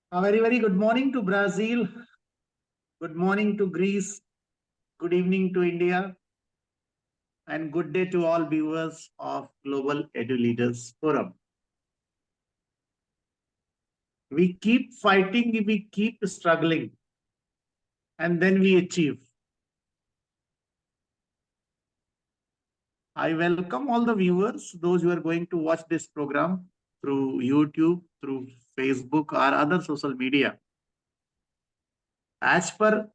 A very, very good morning to Brazil. Good morning to Greece. Good evening to India. And good day to all viewers of Global Edu Leaders Forum. We keep fighting, we keep struggling, and then we achieve. I welcome all the viewers, those who are going to watch this program through YouTube, through Facebook, or other social media. As per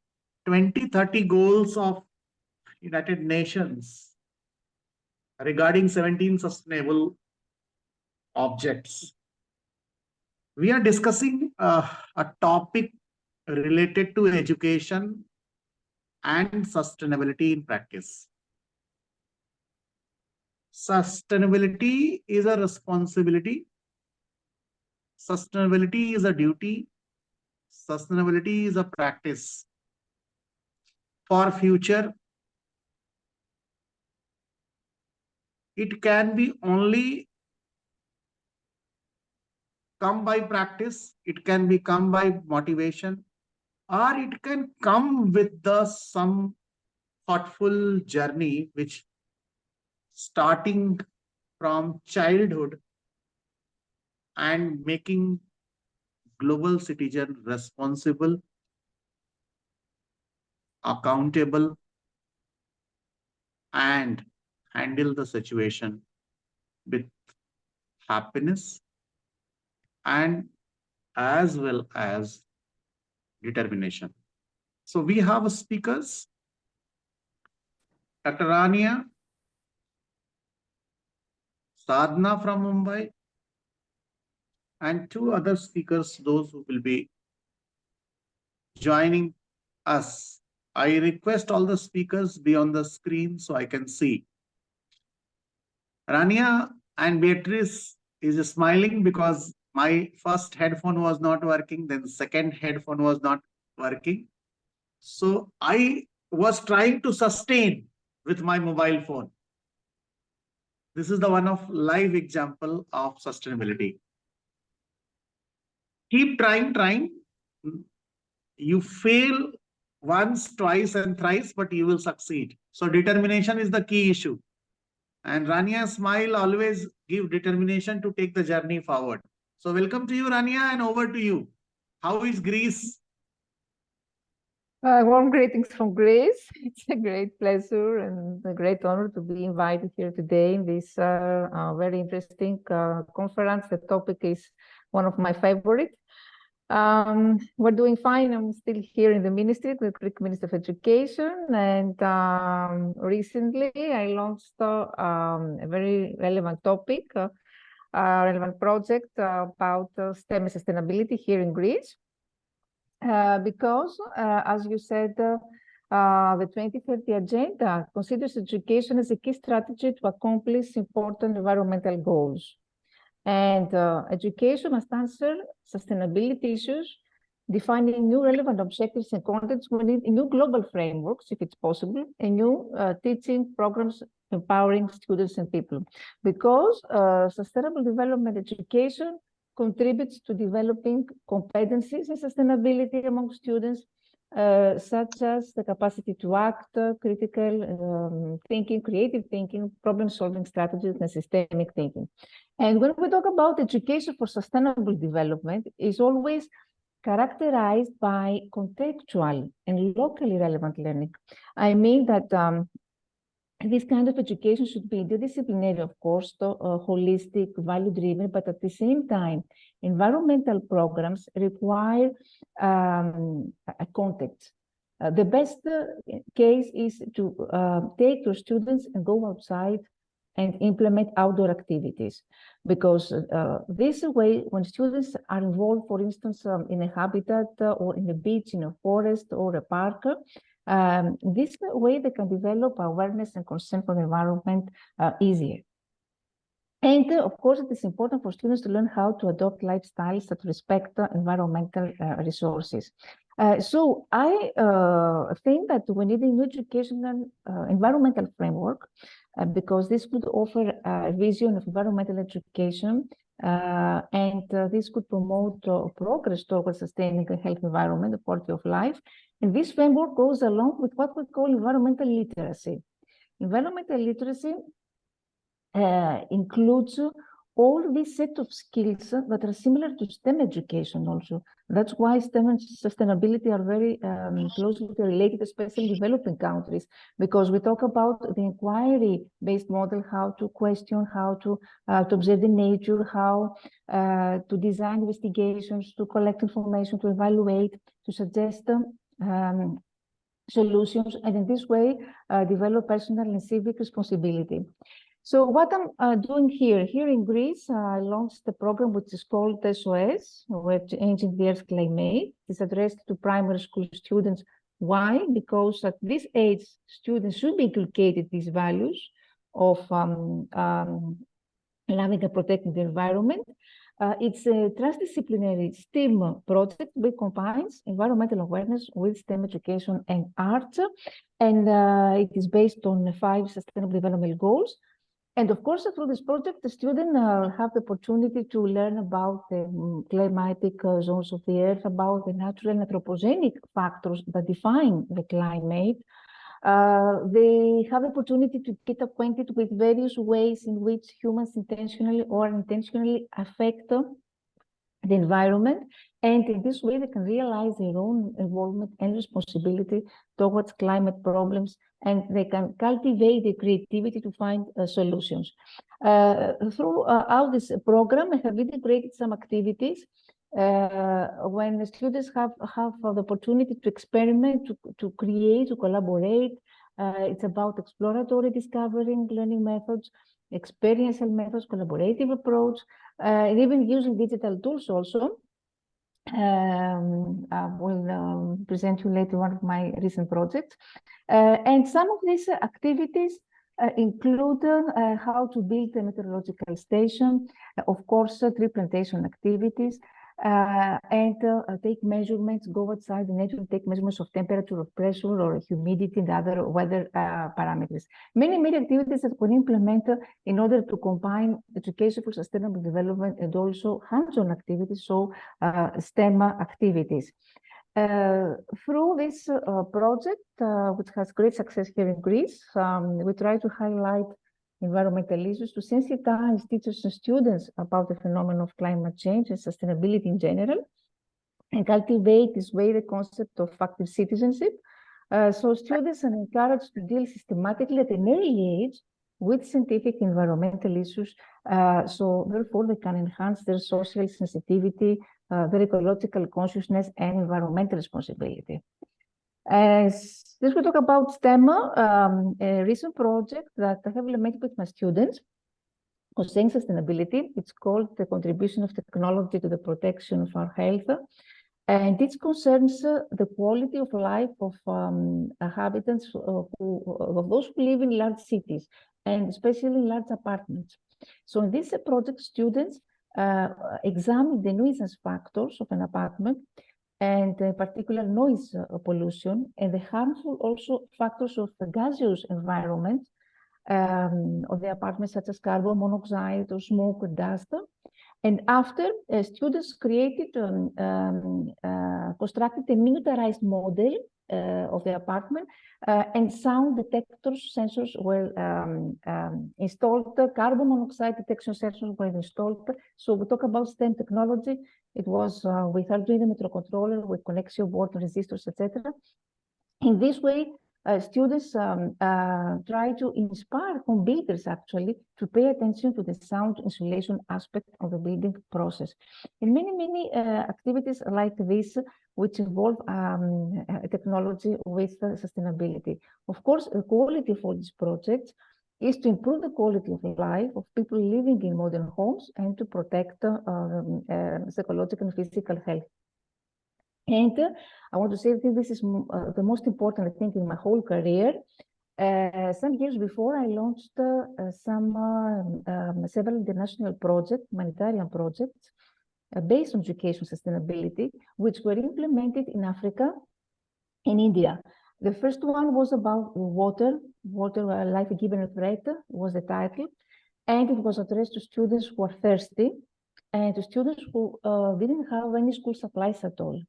2030 goals of United Nations regarding 17 sustainable objects, we are discussing a topic related to education and sustainability in practice. Sustainability is a responsibility. Sustainability is a duty. Sustainability is a practice for future. It can be only come by practice. It can be come by motivation, or it can come with some thoughtful journey, which starting from childhood and making global citizen responsible, accountable, and handle the situation with happiness and as well as determination. So we have speakers, Dr. Rania, Sadhna from Mumbai, and two other speakers, those who will be joining us. I request all the speakers be on the screen so I can see. Rania and Beatrice is smiling because my first headphone was not working, then second headphone was not working. So I was trying to sustain with my mobile phone. This is the one of live example of sustainability. Keep trying. You fail once, twice, and thrice, but you will succeed. So determination is the key issue. And Rania's smile always give determination to take the journey forward. So welcome to you, Rania, and over to you. How is Greece? Warm greetings from Greece. It's a great pleasure and a great honor to be invited here today in this very interesting conference. The topic is one of my favorites. We're doing fine. I'm still here in the ministry, the Greek Ministry of Education, and recently I launched a very relevant topic, a relevant project about STEM sustainability here in Greece. Because, as you said, the 2030 Agenda considers education as a key strategy to accomplish important environmental goals. And education must answer sustainability issues, defining new relevant objectives and contents. We need new global frameworks, if it's possible, and new teaching programs empowering students and people. Because sustainable development education contributes to developing competencies in sustainability among students, such as the capacity to act, critical thinking, creative thinking, problem-solving strategies, and systemic thinking. And when we talk about education for sustainable development, it's always characterized by contextual and locally relevant learning. I mean that this kind of education should be interdisciplinary, of course, holistic, value-driven, but at the same time, environmental programs require a context. The best case is to take your students and go outside and implement outdoor activities, because this way, when students are involved, for instance, in a habitat or in a beach, in a forest or a park, this way they can develop awareness and concern for the environment easier. And of course, it is important for students to learn how to adopt lifestyles that respect environmental resources. So I think that we need a new educational environmental framework, because this could offer a vision of environmental education This could promote progress towards sustaining a healthy environment, the quality of life. And this framework goes along with what we call environmental literacy. Environmental literacy includes all these set of skills that are similar to STEM education also. That's why STEM and sustainability are very closely related, especially in developing countries, because we talk about the inquiry-based model, how to question, how to observe the nature, how to design investigations, to collect information, to evaluate, to suggest solutions, and in this way, develop personal and civic responsibility. So what I'm doing here in Greece, I launched a program which is called SOS, or Changing the Earth's Climate. It's addressed to primary school students. Why? Because at this age, students should be inculcated these values of loving and protecting the environment. It's a transdisciplinary STEM project which combines environmental awareness with STEM education and arts. And it is based on 5 Sustainable Development Goals. And of course, through this project, the students have the opportunity to learn about the climatic zones of the Earth, about the natural and anthropogenic factors that define the climate. They have the opportunity to get acquainted with various ways in which humans intentionally or unintentionally affect the environment. And in this way, they can realize their own involvement and responsibility towards climate problems, and they can cultivate the creativity to find solutions. Throughout this program, I have integrated some activities when the students have the opportunity to experiment, to create, to collaborate. It's about exploratory discovering learning methods, experiential methods, collaborative approach, and even using digital tools also. I will present you later one of my recent projects. And some of these activities include how to build a meteorological station, of course, tree plantation activities, and take measurements, go outside the nature and take measurements of temperature, of pressure, or humidity, and other weather parameters. Many activities that were implemented in order to combine education for sustainable development and also hands-on activities, so STEM activities. Through this project, which has great success here in Greece, we try to highlight environmental issues, to sensitize teachers and students about the phenomenon of climate change and sustainability in general, and cultivate this way the concept of active citizenship. So students are encouraged to deal systematically at an early age with scientific environmental issues, so therefore they can enhance their social sensitivity, their ecological consciousness, and environmental responsibility. This will talk about STEM, a recent project that I have implemented with my students concerning sustainability. It's called the contribution of technology to the protection of our health. And it concerns the quality of life of inhabitants of those who live in large cities, and especially in large apartments. So in this project, students examine the nuisance factors of an apartment, and in particular noise pollution, and the harmful also factors of the gaseous environment of the apartment, such as carbon monoxide or smoke or dust. And after, students created, constructed a miniaturized model of the apartment, and sound detectors sensors were installed, carbon monoxide detection sensors were installed. So we talk about STEM technology. It was with Arduino microcontroller, with connection board, resistors, etc. In this way, students try to inspire home builders actually to pay attention to the sound insulation aspect of the building process. And many activities like this, which involve technology with sustainability. Of course, the quality for this project is to improve the quality of life of people living in modern homes and to protect psychological and physical health. And I want to say that this is the most important thing in my whole career. Some years before, I launched several international projects, humanitarian projects, based on education sustainability, which were implemented in Africa and India. The first one was about water, life given a threat was the title, and it was addressed to students who are thirsty. and to students who didn't have any school supplies at all.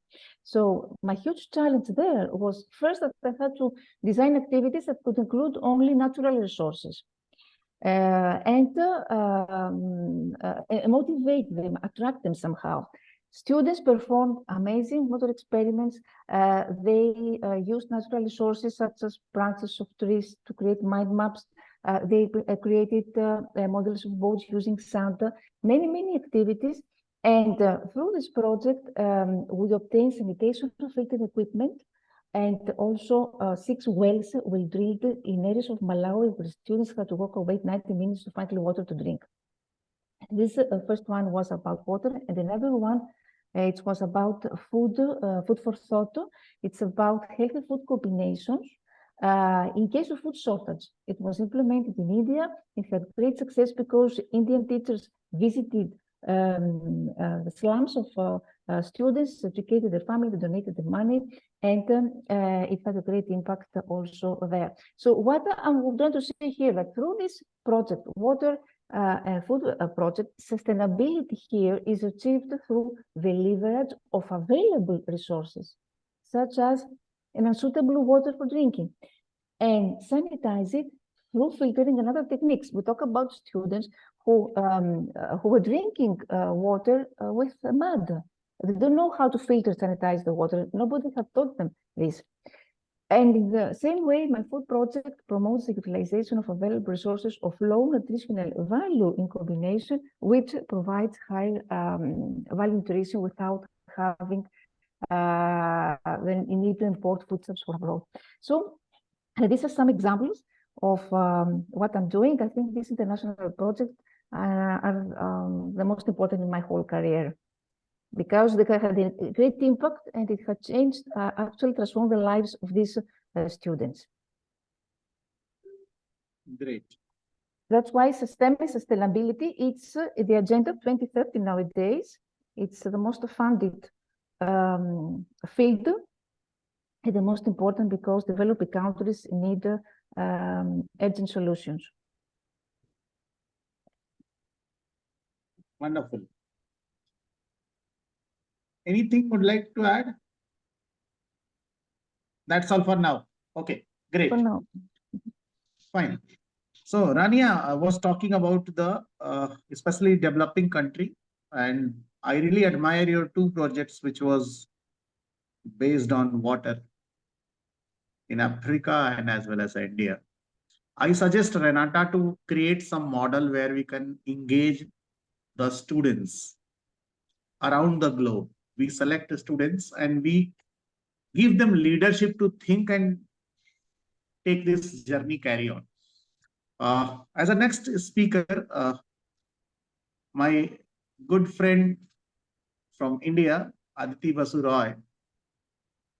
So my huge challenge there was first that I had to design activities that could include only natural resources. And motivate them, attract them somehow. Students performed amazing motor experiments. They used natural resources such as branches of trees to create mind maps. They created models of boats using sand, many activities. And through this project, we obtained sanitation filtered equipment, and also 6 wells were drilled in areas of Malawi where students had to walk away 90 minutes to find water to drink. This first one was about water, and another one, it was about food, food for thought. It's about healthy food combinations in case of food shortage. It was implemented in India. It had great success because Indian teachers visited the slums of students, educated their family, they donated the money, and it had a great impact also there. So what I'm going to say here, that through this project, water and food project, sustainability here is achieved through the leverage of available resources, such as an unsuitable water for drinking, and sanitize it through filtering and other techniques. We talk about students who were drinking water with mud. They don't know how to filter, sanitize the water. Nobody had taught them this. And in the same way, my food project promotes the utilization of available resources of low nutritional value in combination, which provides high value nutrition without having the need to import foodstuffs from abroad. So these are some examples of what I'm doing. I think this international project are the most important in my whole career, because they had a great impact and it had changed, actually transformed the lives of these students. Great. That's why sustainability, it's the agenda of 2030 nowadays. It's the most funded field, and the most important because developing countries need urgent solutions. Wonderful. Anything would like to add? That's all for now. Okay, great. For now. Fine. So Rania was talking about the especially developing country, and I really admire your 2 projects which was based on water in Africa and as well as India. I suggest Renata to create some model where we can engage the students around the globe. We select the students and we give them leadership to think and take this journey carry on. As a next speaker, my good friend from India, Aditi Basu Roy,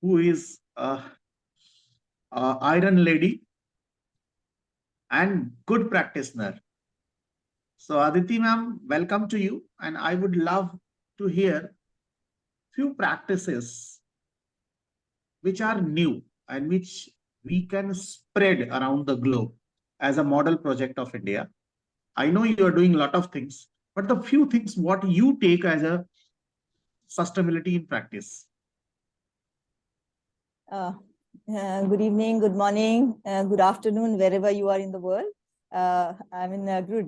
who is Iron Lady and good practitioner. So Aditi ma'am, welcome to you, and I would love to hear few practices which are new and which we can spread around the globe as a model project of India. I know you are doing a lot of things, but the few things what you take as a sustainability in practice. Good evening, good morning, good afternoon, wherever you are in the world.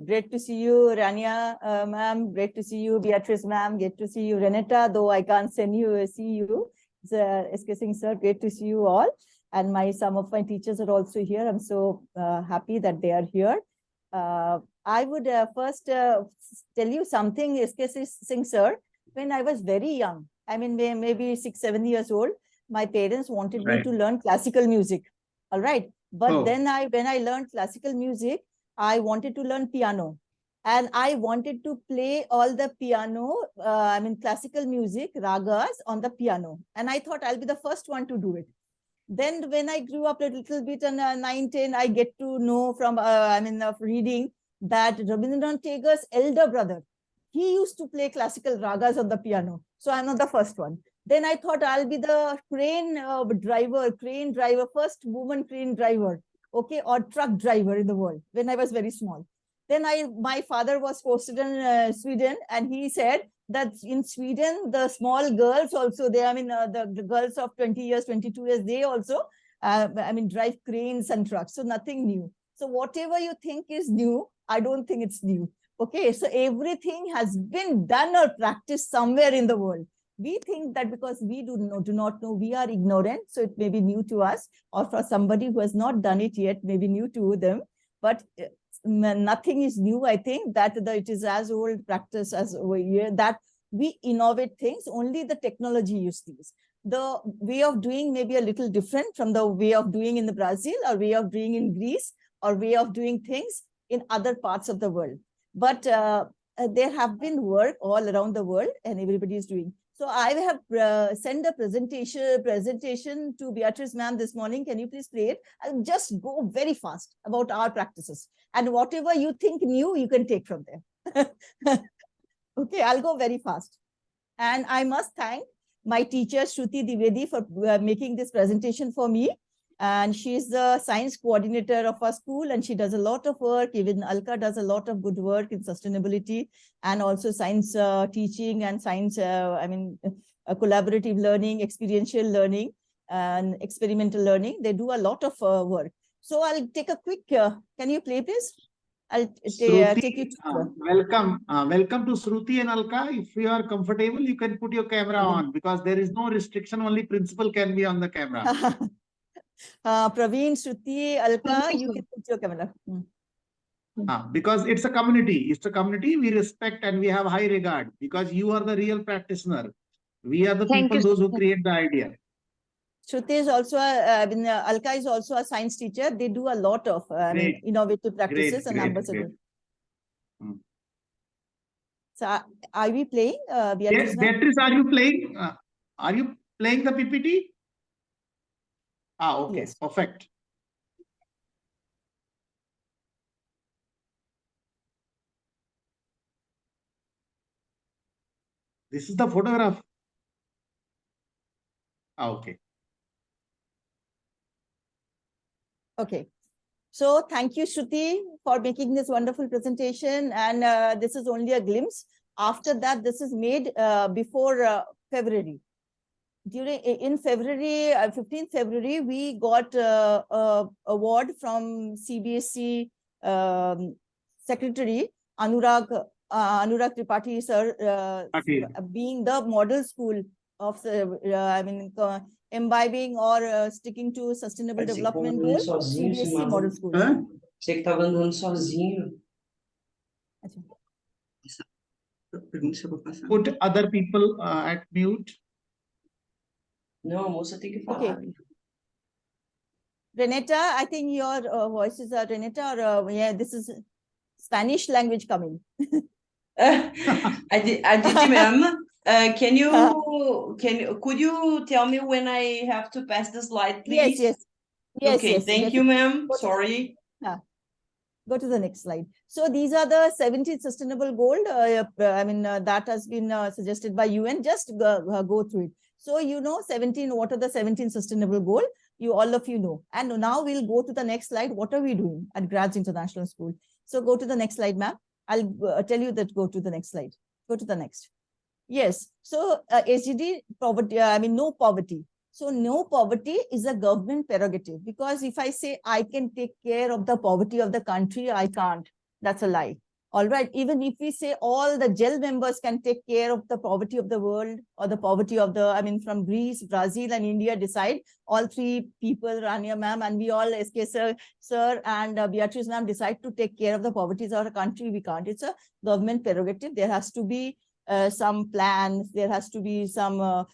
Great to see you, Rania ma'am. Great to see you, Beatrice ma'am. Great to see you, Renata, though I can't see you. SK Singh sir, great to see you all. And some of my teachers are also here. I'm so happy that they are here. I would first tell you something, SK Singh sir. When I was very young, maybe 6-7 years old, my parents wanted me to learn classical music. All right. But then when I learned classical music, I wanted to learn piano. And I wanted to play all the piano, classical music, ragas on the piano. And I thought I'll be the first one to do it. Then when I grew up a little bit and 9-10, I get to know from, reading that Rabindranath Tagore's elder brother, he used to play classical ragas on the piano. So I'm not the first one. Then I thought I'll be the crane driver, first woman crane driver, okay, or truck driver in the world when I was very small. Then my father was posted in Sweden, and he said that in Sweden, the small girls also, the girls of 20 years, 22 years, they also, drive cranes and trucks. So nothing new. So whatever you think is new, I don't think it's new. Okay, so everything has been done or practiced somewhere in the world. We think that because we do not know, we are ignorant, so it may be new to us, or for somebody who has not done it yet, may be new to them. But nothing is new. I think that it is as old practice as that we innovate things. Only the technology use these. The way of doing may be a little different from the way of doing in the Brazil, or way of doing in Greece, or way of doing things in other parts of the world. But there have been work all around the world, and everybody is doing. So I have sent a presentation to Beatrice ma'am this morning. Can you please play it? I'll just go very fast about our practices. And whatever you think new, you can take from there. Okay, I'll go very fast. And I must thank my teacher, Shruti Dwivedi, for making this presentation for me. And she's the science coordinator of our school, and she does a lot of work. Even Alka does a lot of good work in sustainability, and also science teaching and science, collaborative learning, experiential learning, and experimental learning. They do a lot of work. So I'll take a quick, can you play, please? I'll take you to welcome to Shruti and Alka. If you are comfortable, you can put your camera on, because there is no restriction. Only principal can be on the camera. Praveen, Shruti, Alka, you can put your camera. Because it's a community. It's a community we respect and we have high regard, because you are the real practitioner. We are the people, those who create the idea. Shruti is also, Alka is also a science teacher. They do a lot of innovative practices and ambassadors. So are we playing? Yes, Beatrice, are you playing? Are you playing the PPT? Okay, yes. Perfect. This is the photograph. Okay. Okay. So thank you, Shruti, for making this wonderful presentation. And this is only a glimpse. After that, this is made before February. In February, 15th February, we got an award from CBSE Secretary Anurag Tripathi sir, being the model school of imbibing or sticking to sustainable development goals, CBSE model school. Você que tá andando sozinho. Put other people at mute. Não, a moça tem que falar. Okay. Renata, I think your voice is Renata, or yeah, this is Spanish language coming. Aditi ma'am, could you tell me when I have to pass the slide, please? Yes. Okay, yes, thank you, ma'am. Sorry. Go to the next slide. So these are the 17 sustainable goals. That has been suggested by UN. Just go through it. So 17. What are the 17 sustainable goals? All of you know. And now we'll go to the next slide. What are we doing at Graz International School? So go to the next slide, ma'am. I'll tell you that. Go to the next slide. Go to the next. Yes. So SDG poverty. No poverty. So no poverty is a government prerogative, because if I say I can take care of the poverty of the country, I can't. That's a lie. All right. Even if we say all the GEL members can take care of the poverty of the world, or the poverty of from Greece, Brazil, and India, decide, all three people, Rania ma'am, and we all, SK sir and Beatrice ma'am, decide to take care of the poverty of our country, we can't. It's a government prerogative. There has to be some plans. There has to be some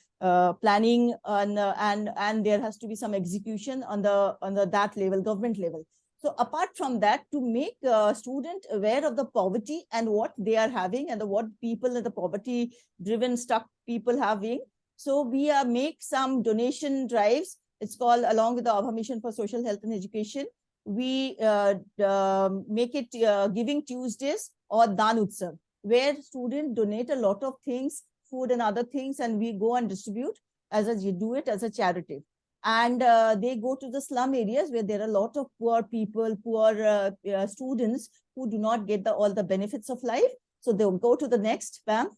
planning, and there has to be some execution on that level, government level. So apart from that, to make students aware of the poverty and what they are having, and what people in the poverty-driven stuck people having, so we make some donation drives. It's called, along with the Abha Mission for Social Health and Education, we make it Giving Tuesdays or Dan Utsav, where students donate a lot of things, food and other things, and we go and distribute do it as a charity. And they go to the slum areas where there are a lot of poor people, poor students who do not get all the benefits of life. So they'll go to the next, ma'am.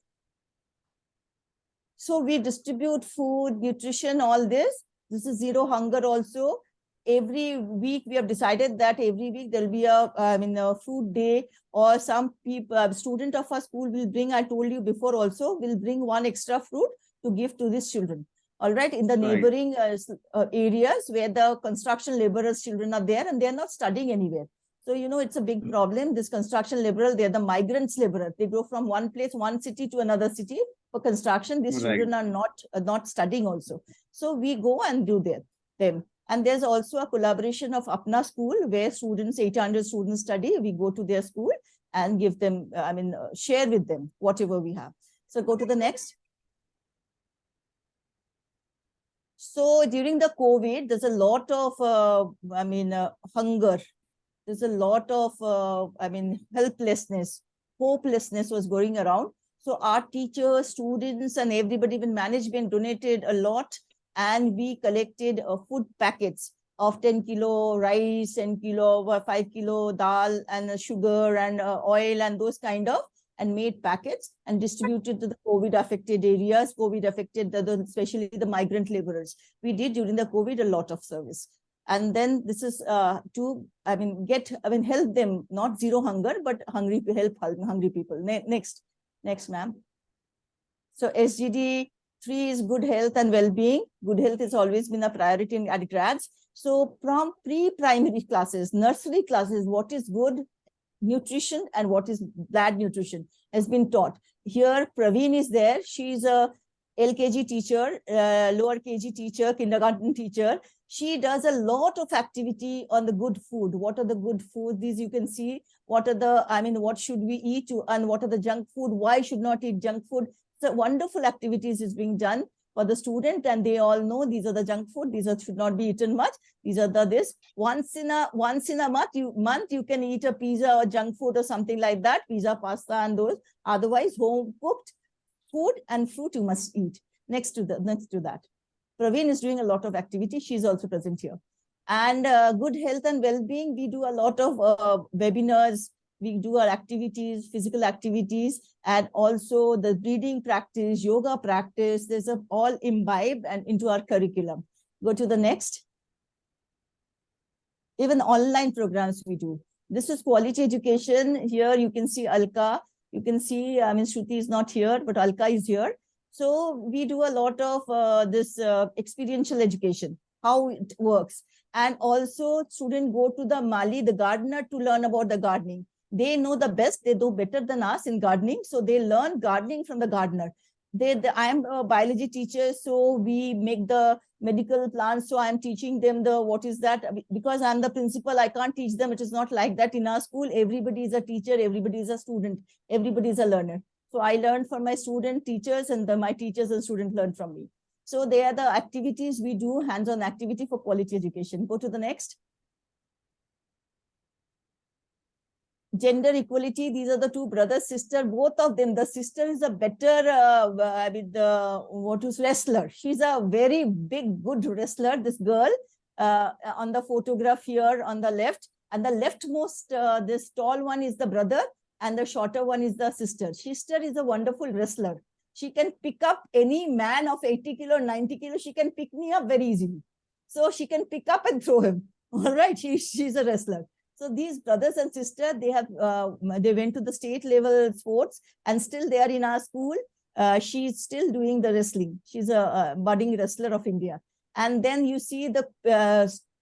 So we distribute food, nutrition, all this. This is zero hunger also. Every week we have decided that every week there'll be a food day, or some people, student of our school will bring, I told you before also, will bring one extra fruit to give to these children. All right, in the neighboring areas where the construction laborers children are there and they're not studying anywhere. So, you know, it's a big problem. This construction laborer, they're the migrants laborer. They go from one place, one city to another city for construction. These children are not studying also. So we go and do them. And there's also a collaboration of Apna school where students, 800 students study. We go to their school and give them, share with them whatever we have. So go to the next. So during the COVID, there's a lot of, hunger. There's a lot of, helplessness, hopelessness was going around. So our teachers, students, and everybody, even management, donated a lot. And we collected food packets of 10 kilo rice, 10 kilo, 5 kilo dal, and sugar and oil and those kind of, and made packets and distributed to the COVID affected areas, COVID affected, especially the migrant laborers. We did during the COVID a lot of service. And then this is to, help them, not zero hunger, but help hungry people. Next, ma'am. So SGD 3 is good health and well-being. Good health has always been a priority at grads. So from pre-primary classes, nursery classes, what is good nutrition and what is bad nutrition has been taught. Here, Praveen is there. She's a LKG teacher, lower KG teacher, kindergarten teacher. She does a lot of activity on the good food. What are the good foods? These you can see. What are the, what should we eat and what are the junk food? Why should not eat junk food? So wonderful activities is being done for the student, and they all know these are the junk food. These should not be eaten much. These are this. Once in a month you can eat a pizza or junk food or something like that. Pizza, pasta, and those. Otherwise, home cooked food and fruit you must eat. Next to that, Praveen is doing a lot of activity. She's also present here. And good health and well-being. We do a lot of webinars. We do our activities, physical activities, and also the breathing practice, yoga practice. There's all imbibed and into our curriculum. Go to the next. Even online programs we do. This is quality education. Here you can see Alka. You can see, Shruti is not here, but Alka is here. So we do a lot of this experiential education, how it works. And also students go to the Mali, the gardener, to learn about the gardening. They know the best, they do better than us in gardening. So they learn gardening from the gardener. I am a biology teacher, so we make the medical plants. So I'm teaching them what is that? Because I'm the principal, I can't teach them. It is not like that in our school. Everybody is a teacher, everybody is a student, everybody is a learner. So I learned from my student teachers, and my teachers and students learn from me. So they are the activities we do, hands-on activity for quality education. Go to the next. Gender equality. These are the two brothers, sister, both of them. The sister is a better, wrestler. She's a very big, good wrestler, this girl, on the photograph here on the left. And the leftmost, this tall one is the brother, and the shorter one is the sister. Sister is a wonderful wrestler. She can pick up any man of 80 kilo, 90 kilo. She can pick me up very easily. So she can pick up and throw him. All right, she's a wrestler. So these brothers and sisters, they went to the state level sports, and still they are in our school. She's still doing the wrestling. She's a budding wrestler of India. And then you see the,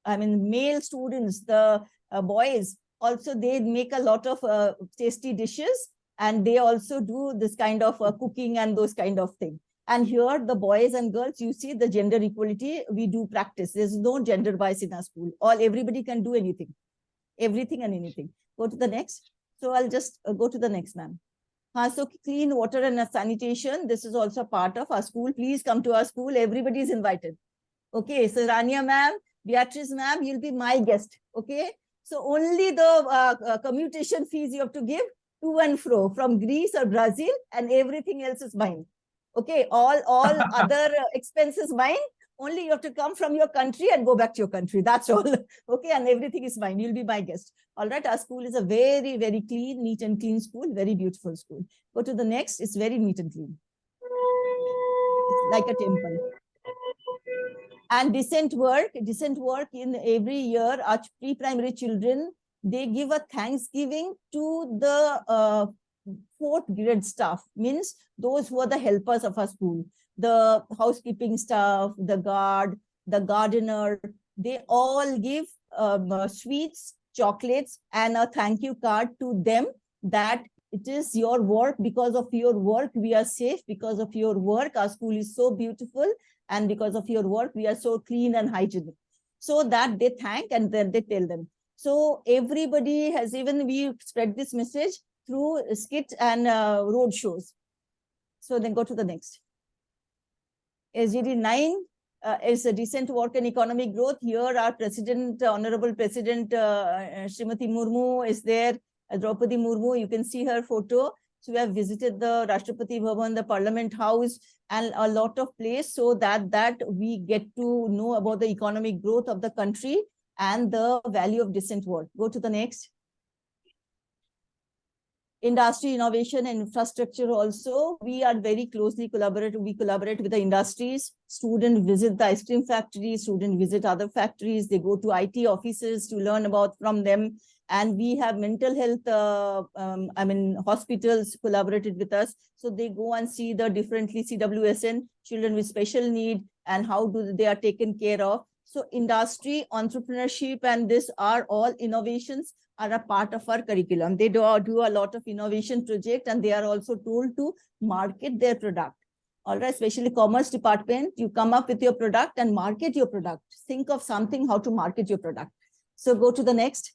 male students, the boys, also they make a lot of tasty dishes, and they also do this kind of cooking and those kind of things. And here the boys and girls, you see the gender equality, we do practice. There's no gender bias in our school. Everybody can do anything. Everything and anything. Go to the next. So I'll just go to the next, ma'am. So clean water and sanitation. This is also part of our school. Please come to our school. Everybody is invited. Okay. So Rania ma'am, Beatrice ma'am, you'll be my guest. Okay. So only the commutation fees you have to give to and fro from Greece or Brazil, and everything else is mine. Okay. All other expenses mine. Only you have to come from your country and go back to your country. That's all. Okay, and everything is fine. You'll be my guest. All right, our school is a very, very clean, neat and clean school, very beautiful school. Go to the next. It's very neat and clean. It's like a temple. And decent work in every year, our pre-primary children, they give a Thanksgiving to the fourth grade staff, means those who are the helpers of our school, the housekeeping staff, the guard, the gardener, they all give sweets, chocolates, and a thank you card to them that it is your work. Because of your work, we are safe. Because of your work, our school is so beautiful. And because of your work, we are so clean and hygienic. So that they thank and then they tell them. So everybody has, even we spread this message through skit and road shows. So then go to the next. SGD 9 is a decent work and economic growth. Here our President, Honorable President Srimati Murmu is there. Draupadi Murmu, you can see her photo. So we have visited the Rashtrapati Bhavan, the Parliament House, and a lot of place, so that we get to know about the economic growth of the country and the value of decent work. Go to the next. Industry, innovation, and infrastructure also. We are very closely collaborate. We collaborate with the industries. Students visit the ice cream factories, students visit other factories. They go to IT offices to learn about from them. And we have mental health, hospitals collaborated with us. So they go and see the differently CWSN, children with special need, and how they are taken care of. So industry, entrepreneurship, and this are all innovations are a part of our curriculum. They do a lot of innovation project, and they are also told to market their product. All right, especially commerce department, you come up with your product and market your product. Think of something, how to market your product. So go to the next.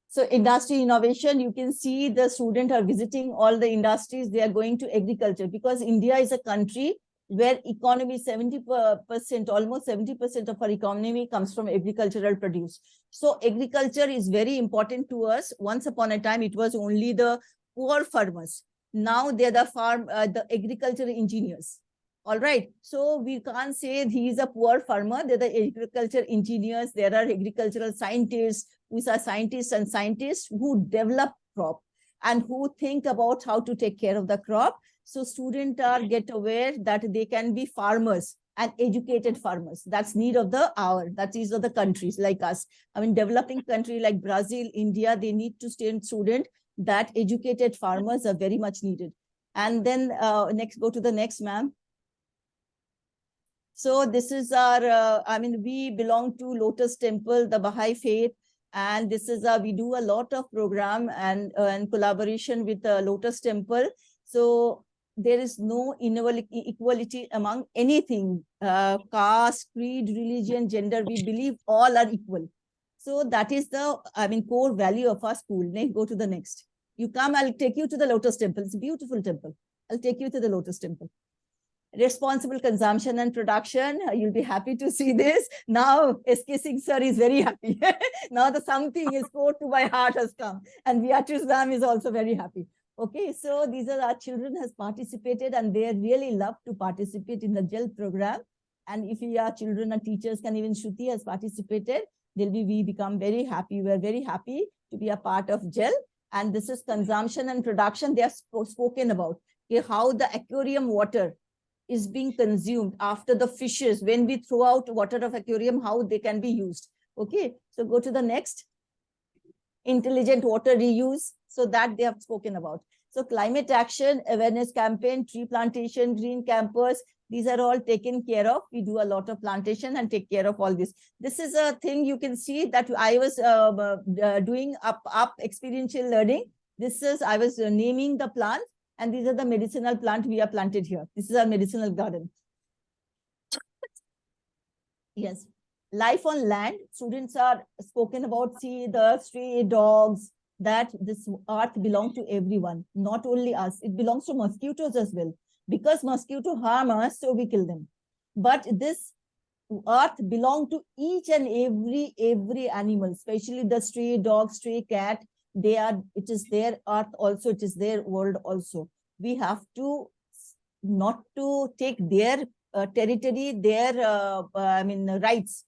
So industry innovation, you can see the students are visiting all the industries. They are going to agriculture, because India is a country where economy 70%, almost 70% of our economy comes from agricultural produce. So agriculture is very important to us. Once upon a time, it was only the poor farmers. Now they're the agricultural engineers. All right. So we can't say he's a poor farmer. They're the agriculture engineers. There are agricultural scientists, who are scientists who develop crop and who think about how to take care of the crop. So students get aware that they can be farmers and educated farmers. That's need of the hour. That is of the countries like us. I mean, developing country like Brazil, India, they need to stay in student that educated farmers are very much needed. And then go to the next, ma'am. So this is our, we belong to Lotus Temple, the Baha'i faith. And this is we do a lot of program and collaboration with Lotus Temple. So there is no inequality among anything, caste, creed, religion, gender. We believe all are equal. So that is the, core value of our school. Go to the next. You come, I'll take you to the Lotus Temple. It's a beautiful temple. I'll take you to the Lotus Temple. Responsible consumption and production. You'll be happy to see this. Now, SK Singh sir is very happy. Now the something is core to my heart has come. And Beatrice ma'am is also very happy. Okay, so these are our children has participated, and they really love to participate in the GEL program. And if our children and teachers can, even Shruti has participated, we become very happy. We're very happy to be a part of GEL. And this is consumption and production. They are spoken about. Okay, how the aquarium water is being consumed after the fishes, when we throw out water of aquarium, how they can be used. Okay, so go to the next. Intelligent water reuse, so that they have spoken about. So climate action, awareness campaign, tree plantation, green campus, these are all taken care of. We do a lot of plantation and take care of all this. This is a thing you can see that I was doing up experiential learning. This is, I was naming the plant. And these are the medicinal plant we are planted here. This is our medicinal garden. Yes. Life on land. Students are spoken about, see the stray dogs, that this earth belongs to everyone, not only us. It belongs to mosquitoes as well. Because mosquitoes harm us, so we kill them. But this earth belongs to each and every animal, especially the stray dog, stray cat. It is their earth also, it is their world also. We have to not to take their territory, their rights,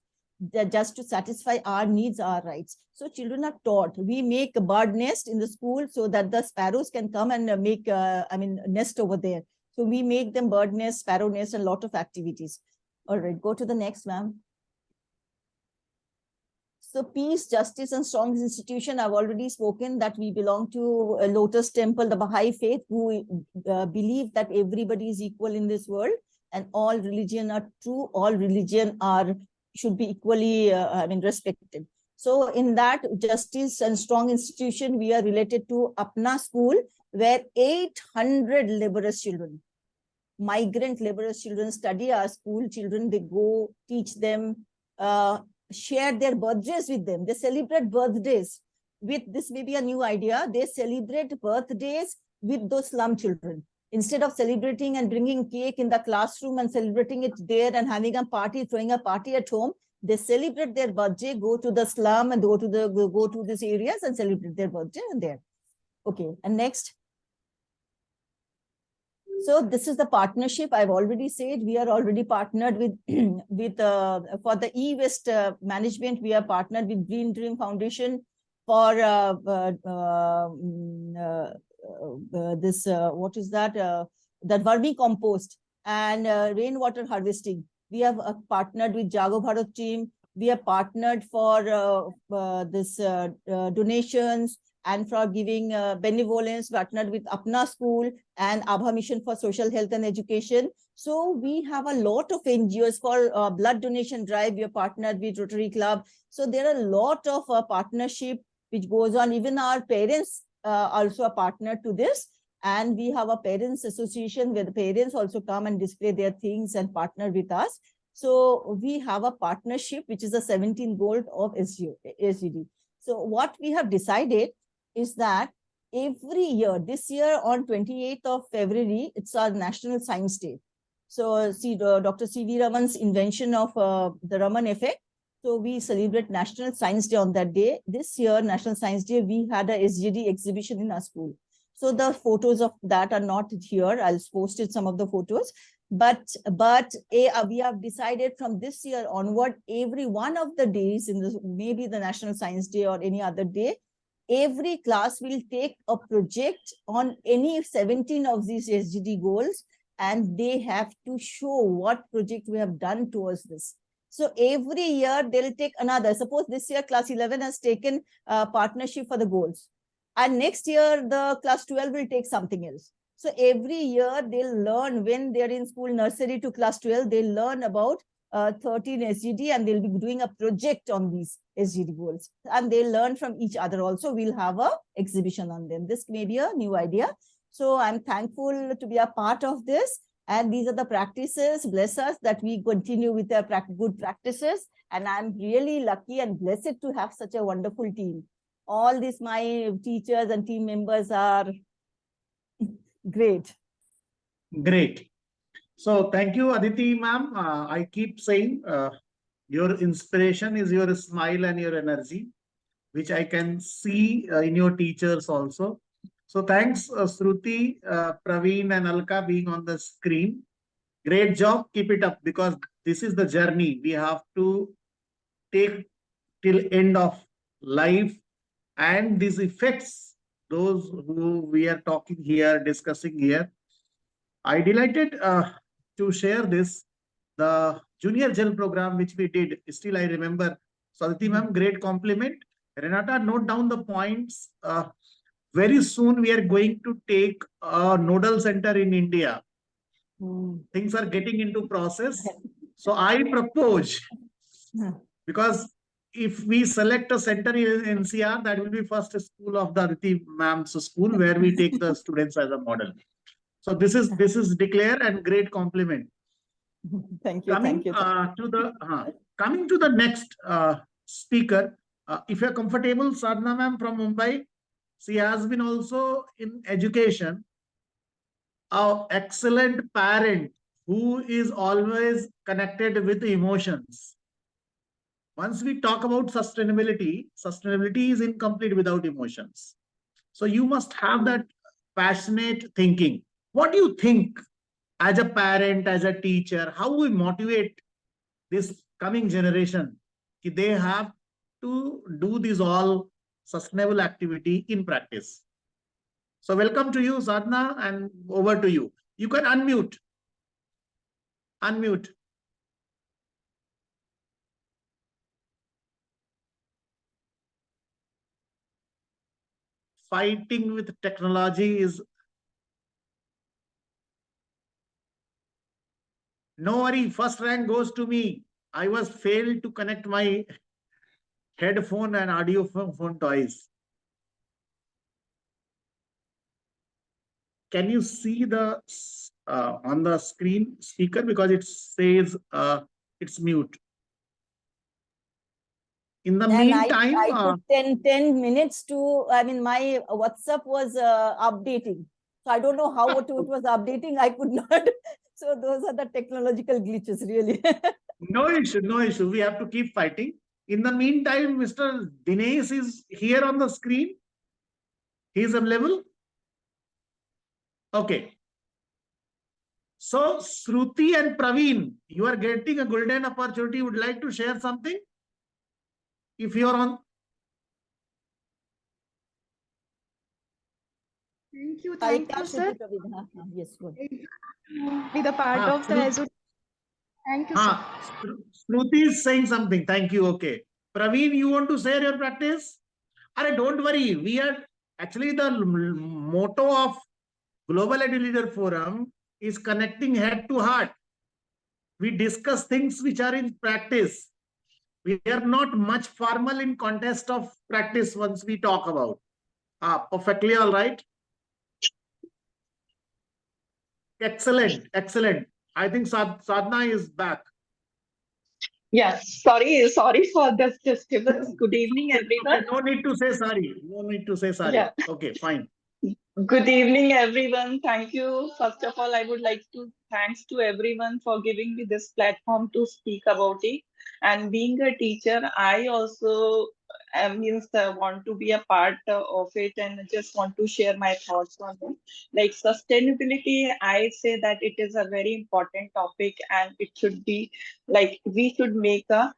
just to satisfy our needs, our rights. So children are taught. We make a bird nest in the school so that the sparrows can come and make nest over there. So we make them bird nest, sparrow nest, and a lot of activities. All right, go to the next, ma'am. So peace, justice, and strong institution. I've already spoken that we belong to a Lotus Temple, the Baha'i faith, who believe that everybody is equal in this world and all religion are true. All religion should be equally respected. So in that justice and strong institution, we are related to Apna School, where 800 laborers children, migrant laborers children study our school. Children, they go teach them, share their birthdays with them. They celebrate birthdays with, this may be a new idea, they celebrate birthdays with those slum children. Instead of celebrating and bringing cake in the classroom and celebrating it there and having a party, throwing a party at home, they celebrate their birthday, go to the slum and go to these areas and celebrate their birthday and there. Okay, and next. So this is the partnership. I've already said we are already partnered with for the e-waste management. We are partnered with Green Dream Foundation for what is that? That vermicompost and rainwater harvesting. We have partnered with Jago Bharat team. We are partnered for donations and for giving benevolence, partnered with Apna School and Abha Mission for Social Health and Education. So we have a lot of NGOs for blood donation drive. We are partnered with Rotary Club. So there are a lot of partnership which goes on. Even our parents also are partnered to this. And we have a parents association where the parents also come and display their things and partner with us. So we have a partnership, which is the 17th goal of SGD. So what we have decided is that every year, this year on 28th of February, it's our National Science Day. So see, Dr. C.V. Raman's invention of the Raman effect. So we celebrate National Science Day on that day. This year, National Science Day, we had a SGD exhibition in our school. So the photos of that are not here. I'll post it, some of the photos. But we have decided from this year onward, every one of the days in this, maybe the National Science Day or any other day, every class will take a project on any 17 of these SGD goals, and they have to show what project we have done towards this. So every year they'll take another. Suppose this year class 11 has taken a partnership for the goals, and next year the class 12 will take something else. So every year they'll learn, when they're in school nursery to class 12, they'll learn about 13 SGD, and they'll be doing a project on these SGD goals. And they'll learn from each other also. We'll have a exhibition on them. This may be a new idea. So I'm thankful to be a part of this. And these are the practices. Bless us that we continue with our good practices. And I'm really lucky and blessed to have such a wonderful team. All these my teachers and team members are great. Great. So thank you, Aditi ma'am. I keep saying your inspiration is your smile and your energy, which I can see in your teachers also. So thanks, Shruti, Praveen, and Alka being on the screen. Great job. Keep it up, because this is the journey we have to take till end of life, and these effects, those who we are talking here, discussing here. I delighted to share this, the junior gel program which we did. Still I remember. Aditi ma'am, great compliment. Renata, note down the points. Very soon we are going to take a nodal center in India. Things are getting into process. So I propose, because if we select a center in NCR, that will be first school of the Aditi ma'am's school, where we take the students as a model. So this is declared, and great compliment. Thank you. Coming coming to the next speaker, if you're comfortable, Sadhna ma'am from Mumbai, she has been also in education, an excellent parent who is always connected with emotions. Once we talk about sustainability, sustainability is incomplete without emotions. So you must have that passionate thinking. What do you think as a parent, as a teacher, how we motivate this coming generation? They have to do this all sustainable activity in practice. So welcome to you, Sadhna, and over to you. You can unmute. Unmute. Fighting with technology is... No worry, first rank goes to me. I was failed to connect my headphone and audio phone twice. Can you see the on the screen speaker, because it says it's mute. In the meantime, I took 10 minutes to, I mean, my WhatsApp was updating. So I don't know how it was updating. I could not. So those are the technological glitches, really. no issue, no issue. We have to keep fighting. In the meantime, Mr. Dinesh is here on the screen. He is available. Okay. So, Shruti and Praveen, you are getting a golden opportunity. Would like to share something? If you are on. Thank you, sir. Yes, go ahead. Be the part of the Azure. Thank you, sir. Shruti is saying something. Thank you. Okay. Praveen, you want to share your practice? Don't worry. We are actually the motto of Global Edu Leader Forum is connecting head to heart. We discuss things which are in practice. We are not much formal in context of practice once we talk about. Perfectly all right. Excellent, excellent. I think Sadhna is back. Yes, sorry for this disturbance. Good evening, everyone. Okay, no need to say sorry. No need to say sorry. Yeah. Okay, fine. Good evening, everyone. Thank you. First of all, I would like to thanks to everyone for giving me this platform to speak about it. And being a teacher, I also want to be a part of it and just want to share my thoughts on it. Like sustainability, I say that it is a very important topic and it should be like we should make a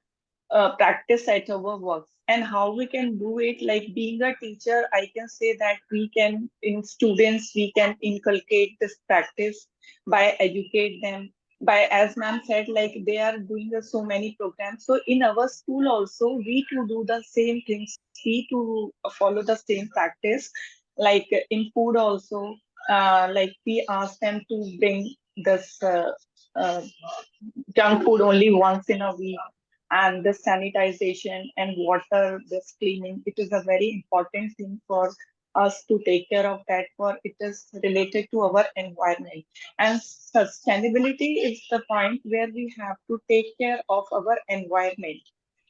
practice at our work. And how we can do it, like being a teacher, I can say that we can, in students, we can inculcate this practice by educate them, by, as ma'am said, like they are doing so many programs. So in our school also, we to do the same things, we to follow the same practice. Like in food also, like we ask them to bring this uh, junk food only once in a week, and the sanitization and water, this cleaning, it is a very important thing for us to take care of that, for it is related to our environment. And sustainability is the point where we have to take care of our environment,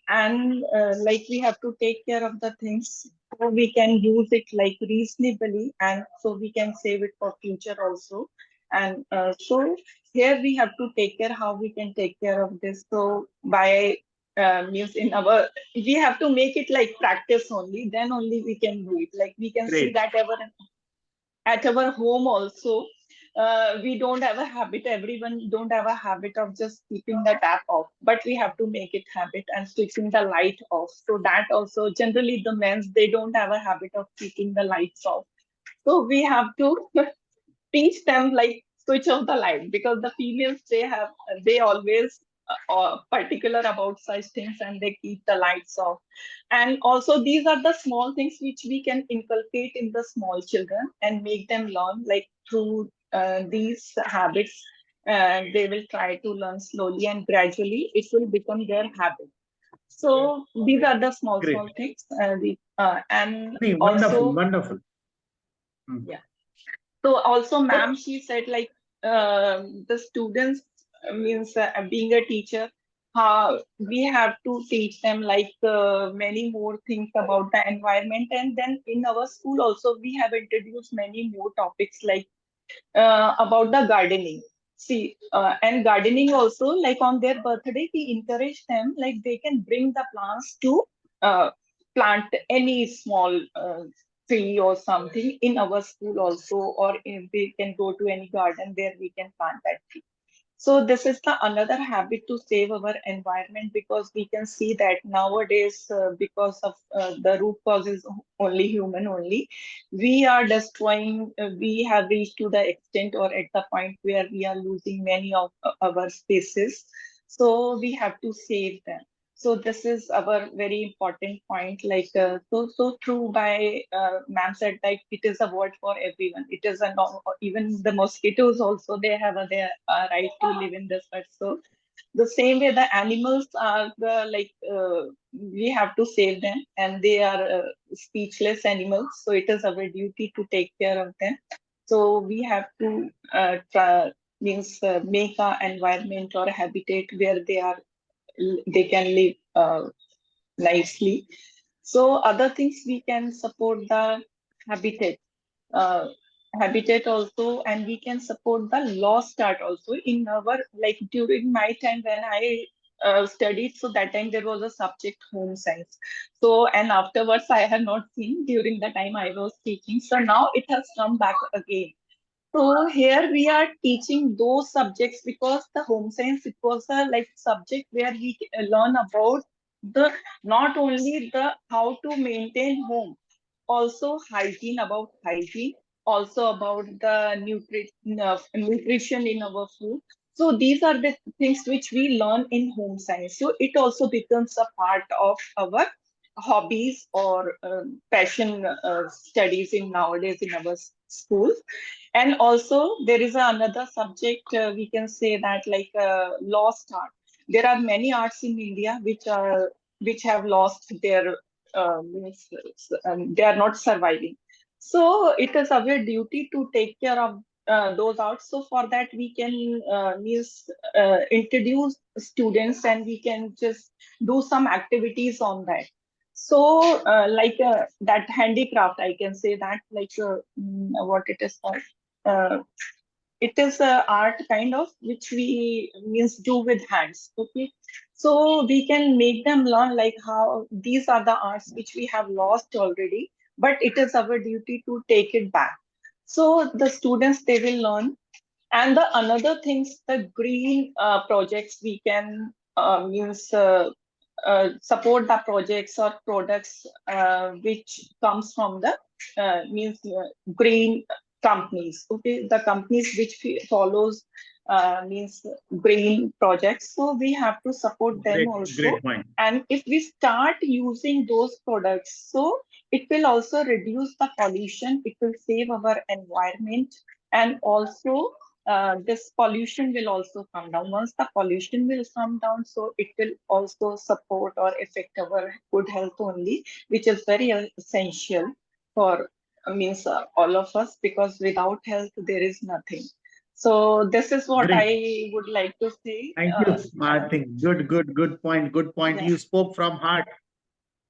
and like we have to take care of the things so we can use it like reasonably, and so we can save it for future also. And so here we have to take care how we can take care of this. So by means in our, we have to make it like practice only, then only we can do it. Like we can see that at our home also, we don't have a habit, everyone don't have a habit of just keeping the tap off, but we have to make it habit and switching the light off. So that also, generally the men's, they don't have a habit of keeping the lights off. So we have to teach them like switch off the light, because the females, they always particular about such things and they keep the lights off. And also these are the small things which we can inculcate in the small children and make them learn like through these habits. They will try to learn slowly and gradually it will become their habit. So these are the small things. And also wonderful. Yeah. So also, ma'am, she said like the students means being a teacher, we have to teach them like many more things about the environment. And then in our school also, we have introduced many more topics like about the gardening. See, and gardening also, like on their birthday, we encourage them like they can bring the plants to plant any small tree or something in our school also, or if we can go to any garden where we can plant that tree. So this is the another habit to save our environment, because we can see that nowadays, because of the root cause is only human only, we are destroying, we have reached to the extent or at the point where we are losing many of our species. So we have to save them. So this is our very important point. Like so true. By ma'am said, like it is a word for everyone. It is a even the mosquitoes also, they have their right to live in this earth. So the same way the animals are the like we have to save them, and they are speechless animals. So it is our duty to take care of them. So we have to try, means make our environment or habitat where they can live nicely. So other things we can support the habitat, uh, habitat also, and we can support the lost art also in our, like during my time when I studied. So that time there was a subject home science. So and afterwards I have not seen during the time I was teaching. So now it has come back again. So here we are teaching those subjects, because the home science, it was a like subject where we learn about the not only the how to maintain home, also hygiene, about hygiene, also about the nutrition in our food. So these are the things which we learn in home science. So it also becomes a part of our hobbies or passion studies in nowadays in our schools. And also there is another subject, we can say that, like lost art. There are many arts in India which have lost their means, they are not surviving. So it is our duty to take care of those arts. So for that we can means introduce students, and we can just do some activities on that. So like that handicraft, I can say that, like what it is called, uh, it is a art kind of which we means do with hands. Okay, so we can make them learn like how these are the arts which we have lost already, but it is our duty to take it back. So the students, they will learn. And the another things, the green projects, we can means support the projects or products which comes from the means green companies. Okay, the companies which follows means green projects. So we have to support them also. Great point. And if we start using those products, so it will also reduce the pollution. It will save our environment, and also this pollution will also come down. Once the pollution will come down, so it will also support or affect our good health only, which is very essential for means all of us, because without health there is nothing. So this is what Great. I would like to say. Thank you, Martin. Good point. Good point. Yeah. You spoke from heart.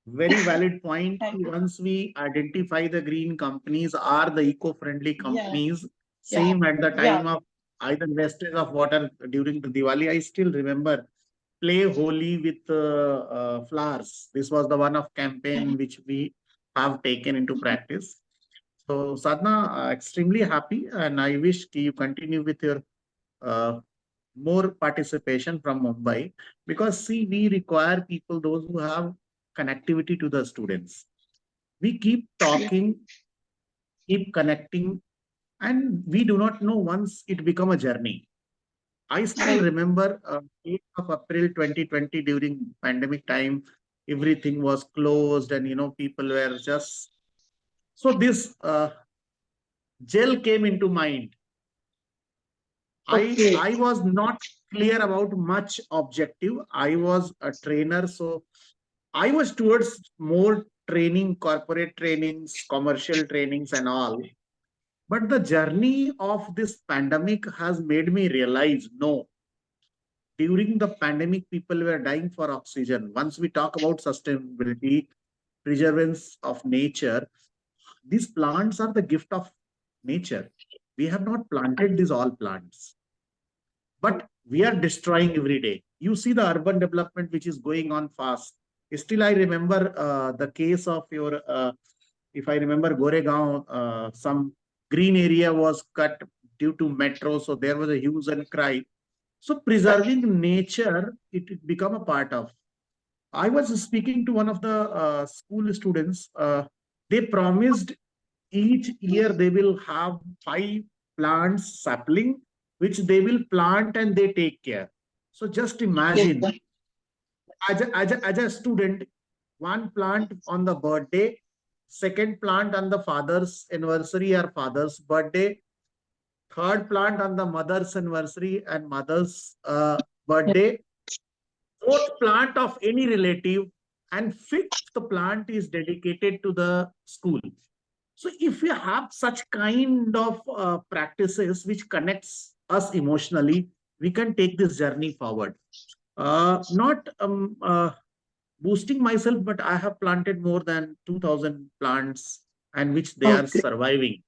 Very valid point. Thank you. Once we identify the green companies are the eco-friendly Yeah. companies, Yeah. same at the Yeah. time of either wastage of water during the Diwali, I still remember play Holi with flowers. This was the one of campaign which we have taken into practice. So Sadhna, extremely happy, and I wish you continue with your uh, more participation from Mumbai, because see, we require people, those who have connectivity to the students. We keep talking, keep connecting, and we do not know once it become a journey. I still Right. remember 8th of April 2020 during pandemic time, everything was closed, and people were just so this gel came into mind. Okay. I was not clear about much objective. I was a trainer, so I was towards more training, corporate trainings, commercial trainings, and all. But the journey of this pandemic has made me realize no, during the pandemic, people were dying for oxygen. Once we talk about sustainability, preservance of nature, these plants are the gift of nature. We have not planted these all plants, but we are destroying every day. You see the urban development which is going on fast. Still, I remember the case of your if I remember, Goregaon, some green area was cut due to metro. So there was a hue and cry. So preserving nature, it become a part of. I was speaking to one of the school students. They promised each year they will have 5 plants sapling, which they will plant and they take care. So just imagine, as a student, 1 plant on the birthday, second plant on the father's anniversary or father's birthday, third plant on the mother's anniversary and mother's birthday, fourth plant of any relative, and fifth plant is dedicated to the school. So if we have such kind of practices which connects us emotionally, we can take this journey forward. Not boosting myself, but I have planted more than 2,000 plants and which they are surviving.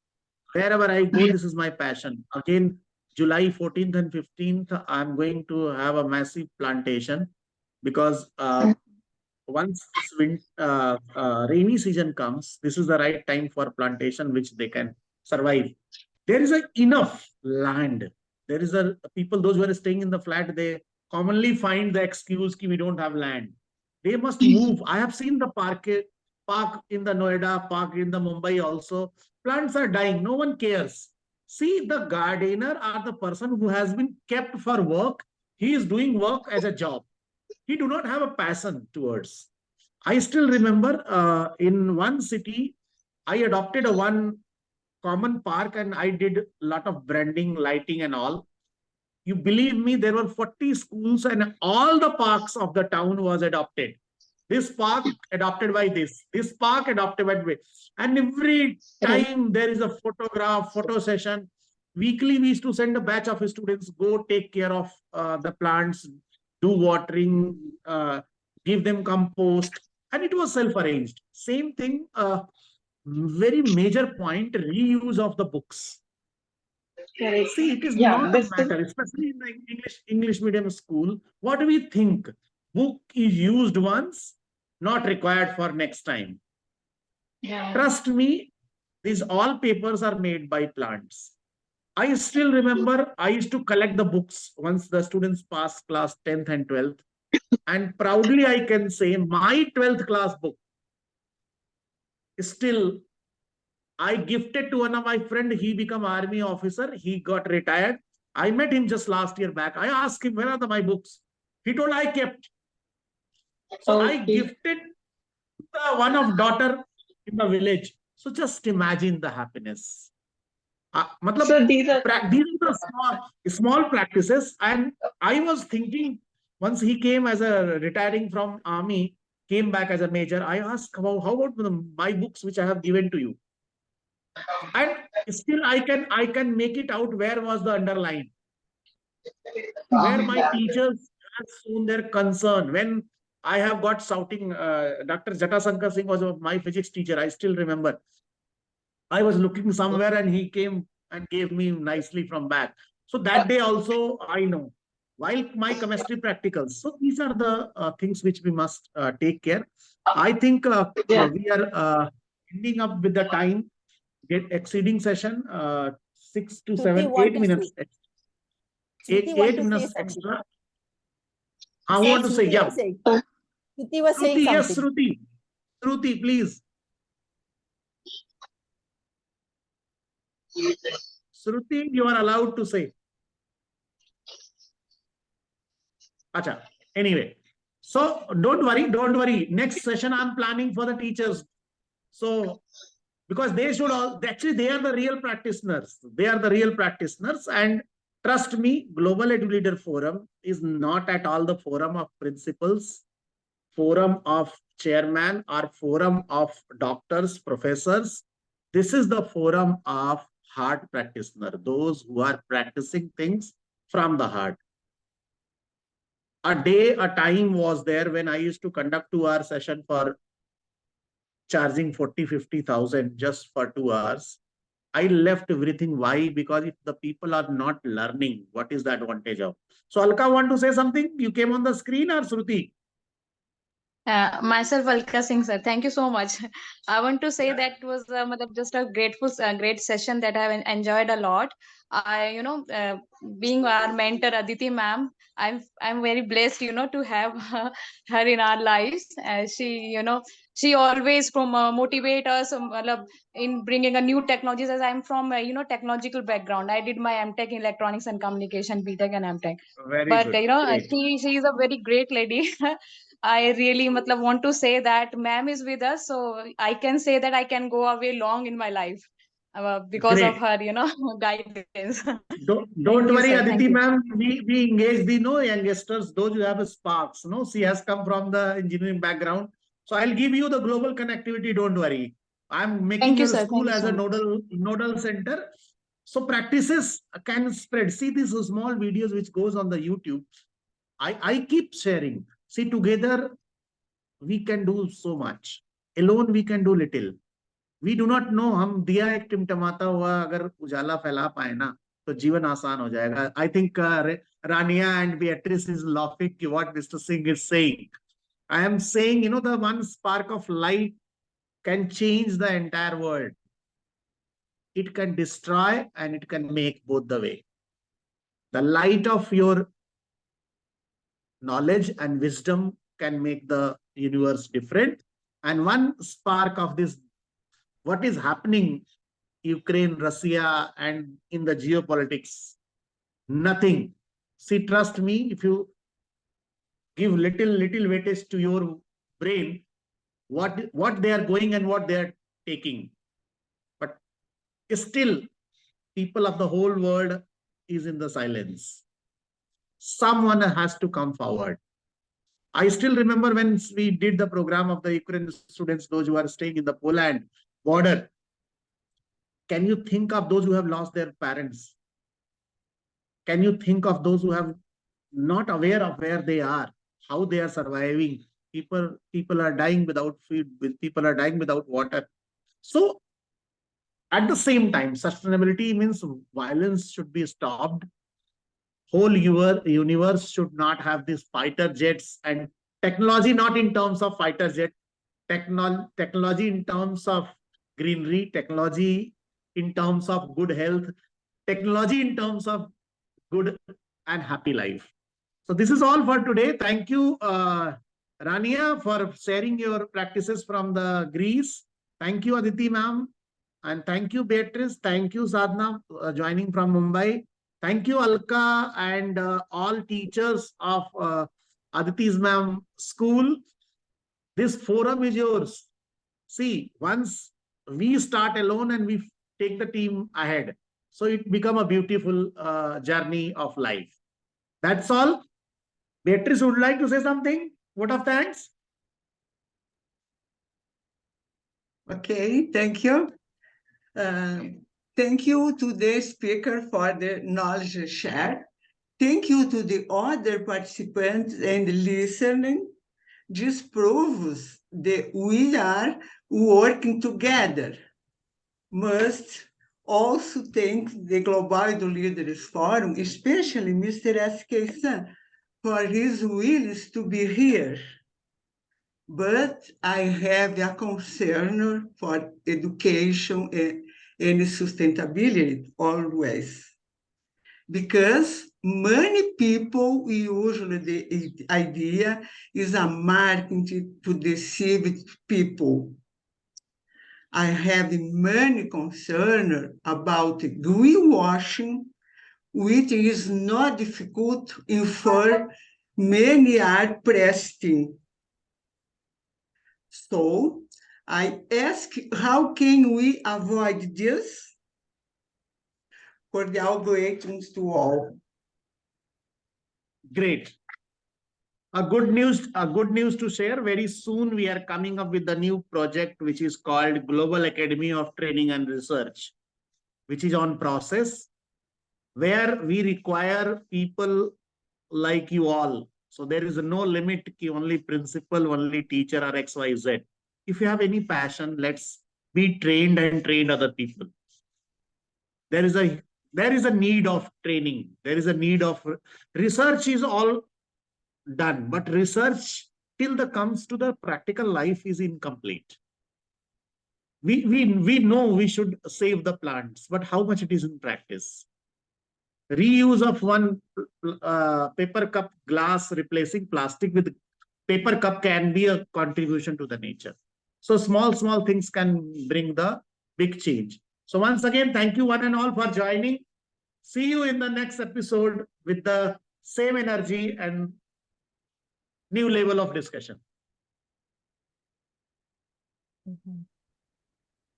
Wherever I go, this is my passion. Again, July 14th and 15th, I'm going to have a massive plantation because once this rainy season comes, this is the right time for plantation, which they can survive. There is enough land. There is people, those who are staying in the flat, they commonly find the excuse that we don't have land. They must move. I have seen the park in the Noida, park in the Mumbai also. Plants are dying. No one cares. See, the gardener or the person who has been kept for work, he is doing work as a job. He do not have a passion towards. I still remember in one city, I adopted a one common park and I did a lot of branding, lighting and all. You believe me, there were 40 schools and all the parks of the town was adopted. This park adopted by this park adopted by this. And every time there is a photo session. Weekly, we used to send a batch of students, go take care of the plants, do watering, give them compost, and it was self-arranged. Same thing, very major point, reuse of the books. Correct. See, it is Yeah, not a matter, especially in the English medium school. What do we think? Book is used once, not required for next time. Yeah. Trust me, these all papers are made by plants. I still remember I used to collect the books once the students passed class 10th and 12th. And proudly I can say my 12th class book is still I gifted to one of my friend. He became army officer. He got retired. I met him just last year back. I asked him, where are my books? He told I kept. So I gifted the one of daughter in the village. So just imagine the happiness. So these are these are the small practices. And I was thinking, once he came as a retiring from army, came back as a major, I asked, how about my books which I have given to you? And still I can make it out where was the underline, where my teachers have shown their concern. When I have got shouting, Dr. Jatasankar Singh was my physics teacher. I still remember. I was looking somewhere and he came and gave me nicely from back. So that day also I know. While my chemistry practicals. So these are the things which we must take care. I think we are ending up with the time. Get exceeding session 6 to 7, 8 minutes. 8 minutes extra. I want to say, yeah. Shruti was saying something. Yes, Shruti. Shruti, please. Shruti, you are allowed to say. Acha. Anyway, so don't worry. Next session I'm planning for the teachers. So because they should all actually they are the real practitioners. They are the real practitioners, and trust me, Global Edu Leader Forum is not at all the forum of principals, forum of chairman, or forum of doctors, professors. This is the forum of heart practitioner, those who are practicing things from the heart. A time was there when I used to conduct 2-hour session for charging 40-50,000 just for 2 hours. I left everything. Why? Because if the people are not learning, what is the advantage of? So Alka, want to say something? You came on the screen, or Shruti? Myself, Alka Singh, sir. Thank you so much. I want to say that was just a great session that I've enjoyed a lot. Being our mentor Aditi ma'am, I'm very blessed, to have her in our lives. She always motivate us in bringing a new technologies. As I'm from technological background, I did my MTech in electronics and communication, BTech and MTech. Very But good. Great. she is a very great lady. I really want to say that ma'am is with us, so I can say that I can go away long in my life because of Great. her, guidance. Don't Thank you, worry, sir. Thank Aditi you. ma'am. We engage the youngsters, those who have sparks. She has come from the engineering background. So I'll give you the global connectivity. Don't worry. I'm making Thank you, your sir. Thank school you as so a much. nodal center. So practices can spread. See these small videos which goes on the YouTube. I keep sharing. See, together we can do so much. Alone we can do little. We do not know. हम दिया एक टिमटमाता हुआ अगर उजाला फैला पाए ना तो जीवन आसान हो जाएगा. I think Rania and Beatrice is laughing at what Mr. Singh is saying. I am saying, the one spark of light can change the entire world. It can destroy and it can make both the way. The light of your knowledge and wisdom can make the universe different. And one spark of this, what is happening Ukraine, Russia, and in the geopolitics, nothing. See, trust me, if you give little weightage to your brain, what they are going and what they are taking. But still, people of the whole world is in the silence. Someone has to come forward. I still remember when we did the program of the Ukrainian students, those who are staying in the Poland border. Can you think of those who have lost their parents? Can you think of those who have not aware of where they are, how they are surviving? People are dying without food, people are dying without water. So at the same time, sustainability means violence should be stopped. Whole universe should not have these fighter jets and technology, not in terms of fighter jet, technology in terms of greenery, technology in terms of good health, technology in terms of good and happy life. So this is all for today. Thank you, Rania, for sharing your practices from the Greece. Thank you, Aditi ma'am. And thank you, Beatrice. Thank you, Sadhna, joining from Mumbai. Thank you, Alka, and all teachers of Aditi's ma'am school. This forum is yours. See, once we start alone and we take the team ahead, so it become a beautiful journey of life. That's all. Beatrice would like to say something. Vote of thanks. Okay, thank you. Thank you to the speaker for the knowledge share. Thank you to the other participants and listening. This proves that we are working together. Must also thank the Global Leaders Forum, especially Mr. S.K. Sun, for his willingness to be here. But I have a concern for education and sustainability always. Because many people usually the idea is a marketing to deceive people. I have many concerns about greenwashing, which is not difficult for many are pressing. So I ask, how can we avoid this? Cordial greetings to all. Great. A good news to share. Very soon we are coming up with the new project which is called Global Academy of Training and Research, which is on process, where we require people like you all. So there is no limit ki only principal, only teacher or XYZ. If you have any passion, let's be trained and train other people. There is a need of training. There is a need of research is all done, but research till the comes to the practical life is incomplete. We know we should save the plants, but how much it is in practice? Reuse of one paper cup glass replacing plastic with paper cup can be a contribution to the nature. So small things can bring the big change. So once again, thank you one and all for joining. See you in the next episode with the same energy and new level of discussion. Mhm.